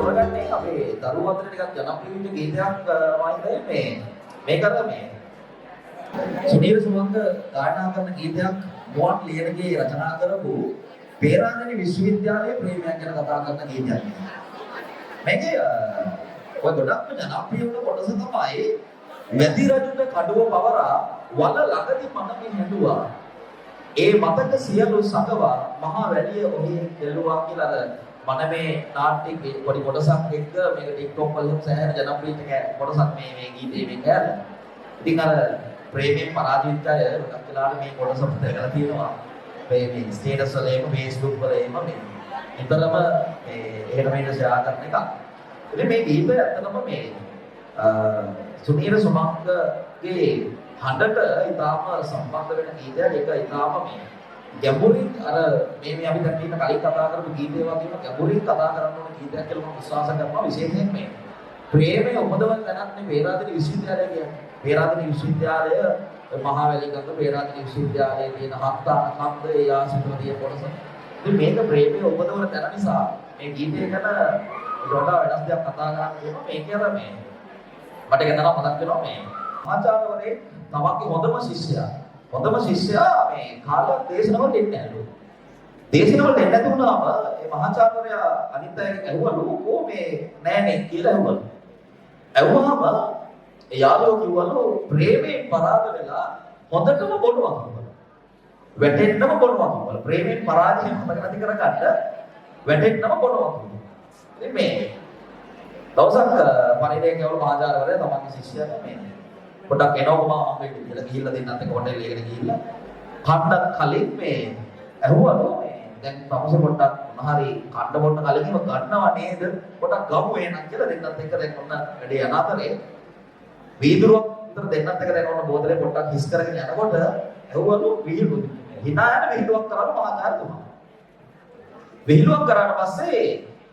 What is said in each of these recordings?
තෝරගන්නේ අපේ දරුවෝ අතර ටිකක් ජනප්‍රිය වෙච්ච ගීතයක් වයින්ද මේ කර මේ සුනීල් සුමංග ගායනා කරන ගීතයක් මොන් ලියනගේ රචනා කරපු පේරාදෙණි විශ්වවිද්‍යාලයේ ප්‍රේමයක් ගැන කතා කරන ගීතයක්. මේකේ ඔය ගොඩක්ම ජනප්‍රිය වුණ කොටස තමයි වැදි රජුට කඩුව පවරා වල ළඟදී මනමින් හැඬුවා. ඒ මතක සියලු සගවා මහා වැඩිය ඔහේ දෙලුවා කියලා අර මනමේ නාට්‍යයේ පොඩි කොටසක් එක්ක මේක TikTok වල සෑහෙන ජනප්‍රිය කොටසක් මේ ගීතේ මේ කෑල්ල. ඉතින් අර ප්‍රේමයෙන් පරාජිත අය ගොඩක් වෙලාවට මේ කොටස පුතේකලා තියෙනවා. මේ ස්ටේටස් වල එහෙම Facebook වල එහෙම මේ නිතරම මේ එහෙම මේක ෂෙයා කරන එක. ඉතින් මේ ගීතය ඇත්තටම මේ සුනීල් සුමංගගේ හඬට ඉතාම සම්බන්ධ වෙන ගීතයක්. ඒක ඉතාම මේ ගැඹුරින් අර මේ අපි දැන් කලින් කතා කරපු ගීතේ වගේම ගැඹුරින් කතා කරන්න ඕන ගීතයක් කියලා මම විශ්වාස කරනවා. විශේෂයෙන් මේ ප්‍රේමය උපදවන තැනක් නේ පේරාදෙණි විශ්වවිද්‍යාලය කියන්නේ. පේරාදෙණි විශ්වවිද්‍යාලය මහවැලිගඟ පේරාදෙණි විශ්වවිද්‍යාලයේ තියෙන හත්තාන කන්ද ඒ ආශ්‍රිතව තියෙන කොටස. ඉතින් මේක ප්‍රේමය උපදවන තැන නිසා මේ ගීතය ගැන වඩා වෙනස් දෙයක් කතා කරන්න තියෙනවා. මේක අර මේ මට ඒක තමයි මතක් වෙනවා මේ ආචාර්යවරේ තමන්ගේ හොඳම ශිෂ්‍යයා මේ කාලයක් දේශනවලට එන්නේ නැලු. දේශනවලට එන්නේ නැති වුණාම මේ මහාචාර්යවරයා අනිත් අයගෙන් ඇහුවලු "කො මේ නෑනේ" කියලා ඇහුවලු. ඇහුවාම ඒ යාළුවෝ කිව්වලු ප්‍රේමයෙන් පරාද වෙලා හොඳටම බොනවා කිව්වලු. වැටෙන්නම බොනවා කිව්වලු. ප්‍රේමයෙන් පරාජය මතක නැති කරගන්න වැටෙන්නම බොනවා කිව්වලු. ඉතින් මේ දවසක් පරිදේ කියවලු මහාචාර්යවරයා තමන්ගේ ශිෂ්‍යයා මේ පොඩක් එනවම අපේ කියලා ගිහිල්ලා දෙන්නත් එක හොටෙල් එකකට ගිහිල්ලා කණ්ඩක් කලින් මේ ඇහුවලු මේ දැන් තමස පොඩ්ඩක් මොනහරි කණ්ඩ බොන්න කලින්ම ගන්නවා නේද පොඩක් ගමු එහෙනම් කියලා දෙන්නත් එක දැන් ඔන්න වැඩේ යන අතරේ වීදුරුවක් විතර දෙන්නත් එක දැන් ඔන්න බෝතලේ පොඩ්ඩක් හිස් කරගෙන යනකොට ඇහුවලු විහිළු hina යන විහිළුවක් කරලා මහාචාර්යතුමා විහිළුවක් කරාට පස්සේ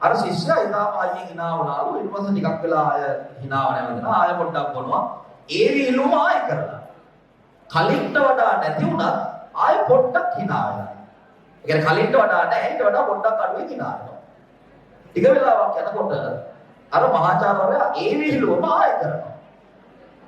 අර ශිෂ්‍යයා ඉතාලම ආයෙත් hina වුණාලු ඊට පස්සේ ටිකක් වෙලා ආය hinaව නැවතුණා ආය පොඩ්ඩක් බොනවා ඒ විහිළුම ආය කරලා කලින්ට වඩා නැති වුණත් ආය පොඩ්ඩක් hina වෙනවා. ඒ කියන්නේ කලින්ට වඩා නැහැ ඊට වඩා පොඩ්ඩක් අඩුවෙන් hina වෙනවා. ටික වෙලාවක් යනකොට අර මහාචාර්යවරයා ඒ විහිළුවම ආය කරනවා.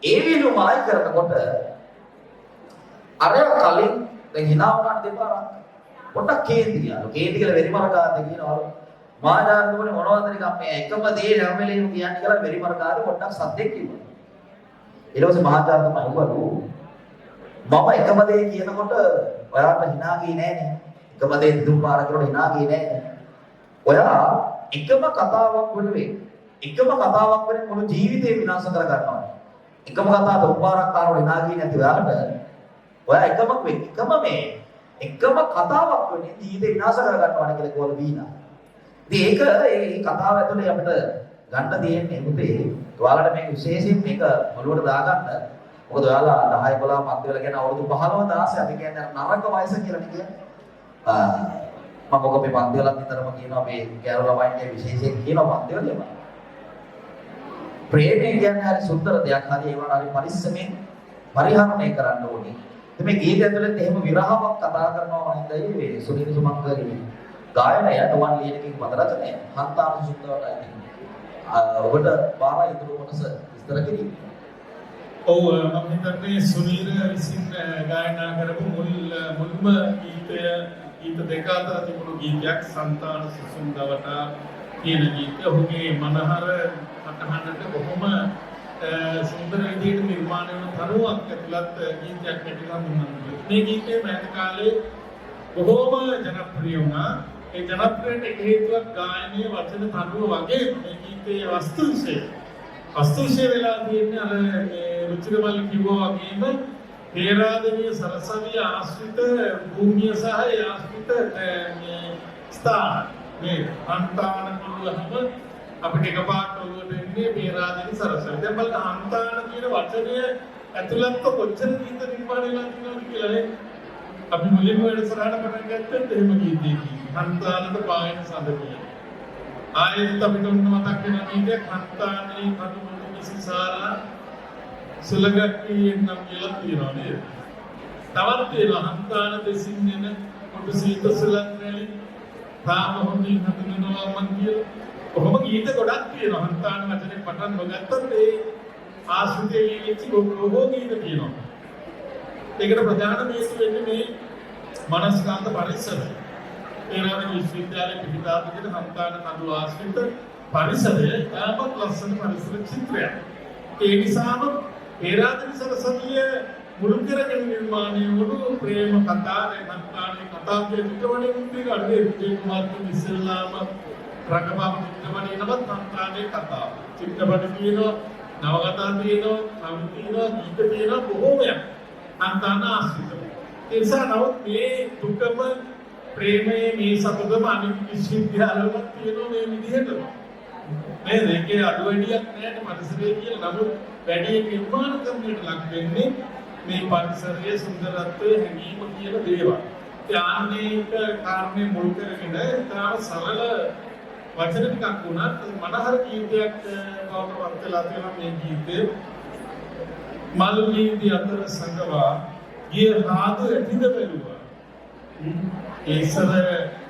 ඒ විහිළුවම ආය කරනකොට අර කලින් දැන් hina වුණාට දෙපාරක් පොඩ්ඩක් කේන්ති ගියාලු. කේන්ති කියලා වෙරිමරකාද කියනවලු. මහාචාර්යතුමනි මොනවද නිකන් මේ එකම දේ හැම වෙලේම කියන්නේ කියලා වෙරිමරකාද පොඩ්ඩක් සද්දෙක් කිව්වා. ඊට පස්සේ මහාචාර්යතුමා අහුවලු මම එකම දේ කියනකොට ඔයාට hina ගියේ නෑනේ. එකම දේ දුම් පාර කරනකොට hina ගියේ නෑනේ. ඔයා එකම කතාවක් වෙනුවෙන් මුළු ජීවිතේ විනාශ කර ගන්නවා. එකම කතාව දුම් පාරක් කරනකොට hina ගියේ නැති ඔයාට ඔයා එකම කතාවක් වෙනුවෙන් ජීවිතේ විනාශ කර ගන්නවා කියලා කිව්වලු බීනා. ඉතින් ඒ කතාව ඇතුලේ අපිට ගන්න තියෙන්නේ මුතේ ඔයාලට මේක විශේෂයෙන් මේක මොළුවට දාගන්න. මොකද ඔයාලා 10 11 මත් වෙලා කියන අවුරුදු 15 16 අපි කියන්නේ නරක වයස කියලා නේ කියන්නේ. මම මොකද මේ මත් වෙලා නිතරම කියනවා මේ කැරෝ ළමයින්ගේ විශේෂයෙන් කියනවා මත් වෙලා. ප්‍රේමය කියන්නේ හරි සුන්දර දෙයක්. හරි ඒ වුණාට හරි පරිස්සමෙන් පරිහරණය කරන්න ඕනේ. ඉතින් මේ ගීත ඇතුළත එහෙම විරහවක් කතා කරනවා වයින්දයි මේ සුනීල් සුමංගගේ ගායනය තුවන් ලියනකින් මත රචනය හන්තාන සුන්දරයි. ඔබට බාරා ඉදිරි කොටස විස්තර කිරීම. ඔව් මම හිතන්නේ සුනීල් විසින් ගායනා කරපු මුල්ම ගීත දෙක අතර තිබුණු ගීතයක් සන්තාන සුසුන්දවට කියන ගීතය. ඔහුගේ මනහර කටහඬට බොහොම සුන්දර විදිහට නිර්මාණය වන තනුවක් ඇතුළත් ගීතයක් හැටියට හඳුන්වනවා. මේ ගීතය මෑත කාලේ බොහොම ජනප්‍රිය වුණා. ඒ ජනප්‍රියට හේතුවක් ගායනීය වචන තනුව වගේ මේ ගීතයේ වස්තුංශය වෙලා තියෙන්නේ අර රුචිරමල් කිව්වා වගේම පේරාදෙණිය සරසවිය ආශ්‍රිත භූමිය සහ ඒ ආශ්‍රිත ස්ථාන මේ හන්තාන කුළුවහම අපිට එකපාරට ඔළුවට එන්නේ පේරාදෙණිය සරසවිය. දැන් බලන්න හන්තාන කියන වචනය ඇතුළත්ව කොච්චර ගීත නිර්මාණය වෙලා තියෙනවද කියලා නේ. අපි මුලින්ම වැඩසටහන පටන් ගත්තත් එහෙම ගීතයක්. හන්තානට පායන සඳකිය. ආයෙත් අපිට උන්න මතක් වෙන ගීතයක් හන්තානේ කටුමුණු මිසිසාරා සුලගක්කියෙන් නම් කියලා තියෙනවා නේද? තවත් තියෙනවා හන්තාන දෙසින් එන කොට සීත සුලන් රැලි තාම හොඳින් හඳුනනවා මං කියලා. කොහොම ගීත ගොඩක් තියෙනවා. හන්තාන වචනේ පටන් නොගත්තත් ඒ ආශ්‍රිතයේ ලියවිච්ච බොහෝ ගීත තියෙනවා. ඒකට ප්‍රධාන හේතුව වෙන්නේ මේ මනස්කාන්ත පරිසරය. ඒනවානේ විශ්වවිද්‍යාලයේ පිටාපිට හන්තාන කඳු ආශ්‍රිත පරිසරය තාමත් ලස්සන පරිසර චිත්‍රයක්. ඒ නිසාම පේරාදෙණි සරසවිය මුළු කරගෙන නිර්මාණය වුණු ප්‍රේම කතා හන්තානේ කතා කියන චිත්‍රවලින් මුලික අඩේ විජේ කුමාරතුංග ඉස්සෙල්ලාම රංගපාපු චිත්‍රවලින් නවත් හන්තානේ කතා. චිත්‍රපට තියෙනවා, නවකතා තියෙනවා, කවි තියෙනවා, ගීත තියෙනවා බොහෝමයක්. හන්තාන ආශ්‍රිතව. ඒ නිසා නමුත් මේ දුකම ප්‍රේමයේ මේ සතුටම අනිත් විශ්වවිද්‍යාලවල තියෙනවා මේ විදිහටම. මේ දෙකේ අඩුවැඩියක් නැහැ පරිසරයේ කියලා. නමුත් වැඩි නිර්මාණ කරන්නට ලක් වෙන්නේ මේ පරිසරයේ සුන්දරත්වයේ හැඟීම කියන දේවල්. ඒ ආන්නේක කාරණේ මුල් කරගෙන ඉතාම සරල වචන ටිකක් වුණත් මනහර ගීතයක් බවට පත් වෙලා තියෙනවා මේ ගීතේ. මල් වීදි අතර සංගවා ගිය රාද ඇතිද බැලුවා. ඒ ඉස්සර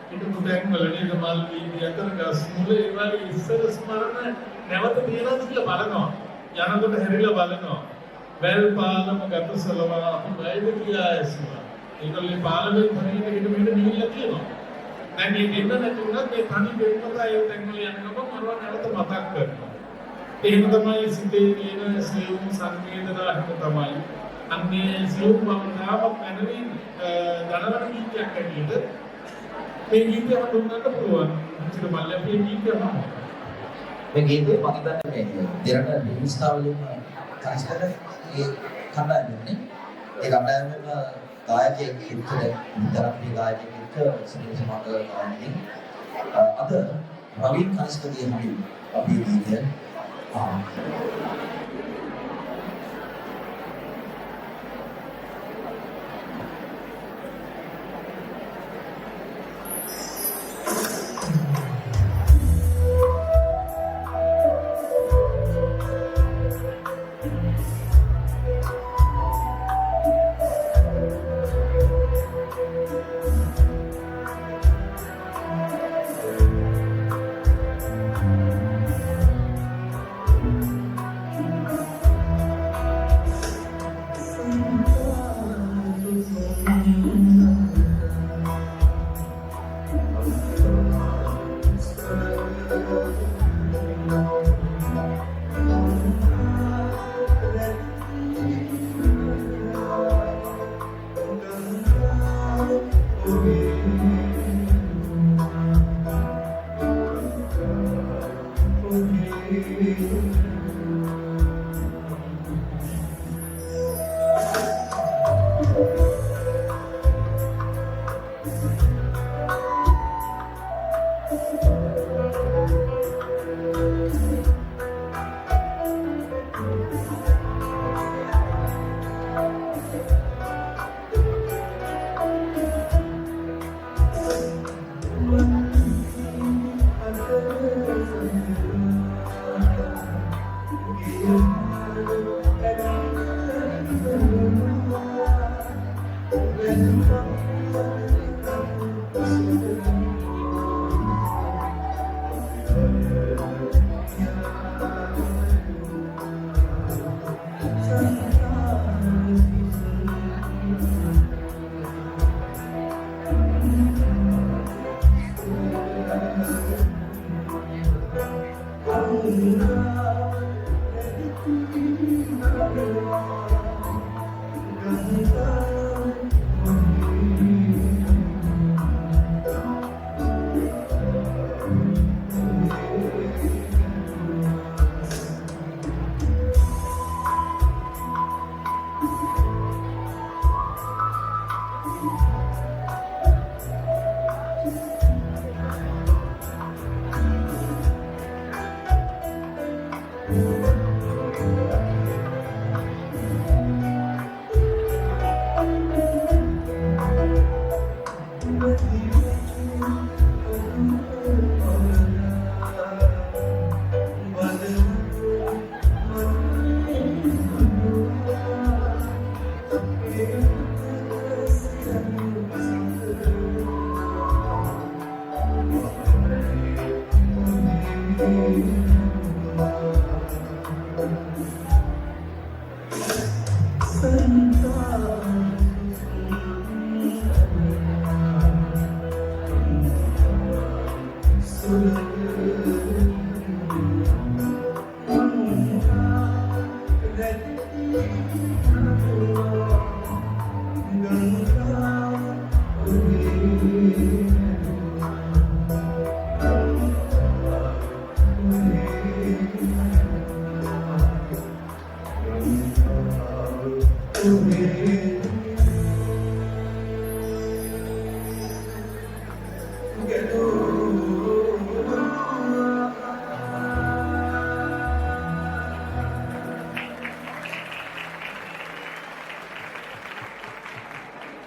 හිටපු තැන්වල නේද මල් වීදි අතර ගස් මුල ඒ වගේ ඉස්සර ස්මරණ නැවත තියෙනවද කියලා බලනවා. යනකොට හැරිලා බලනවා. වැල් පාලම ගත සලවා අපි බයිද කියලා ඇසුවා. ඒකල්ලේ පාලමෙන් හරියට හිට මෙහෙට නිවිලා තියෙනවා. දැන් මේ දෙන්න නැතුණත් මේ තනි දෙන්නලා ඒ තැන්වල යනකොට මරවා නැවත මතක් කරනවා. එහෙම තමයි සිතේ තියෙන සියුම් සංවේදනා හිත තමයි. අන්නේ සියුම් භවනාවක් පැනවීම ධනවන ගීතයක් ඇටියට මේ ගීතය හඳුන්වන්නට පුළුවන්. ඉතින් මල්ලේ මේ ගීතය මේ ගීතේ මම හිතන්නේ මේ දෙරණ රිමිස්තාවලින් කනිෂ්ඨක ඒ කණ්ඩායමනේ. ඒ කණ්ඩායමේම ගායකයෙක් හිටද විතරක් ගායකයෙක් හිට සිංහල සමාජ ගායකයෙක්. අද රවීන් කනිෂ්ඨගේ හැමෝම අපි ගීතය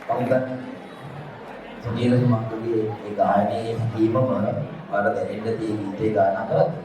පෞද්ගල සුනීල සුමංගලගේ ඒ ගායනයේ හැකියමම අර දැනෙන්න තියෙන ගීතේ ගායනා කරත්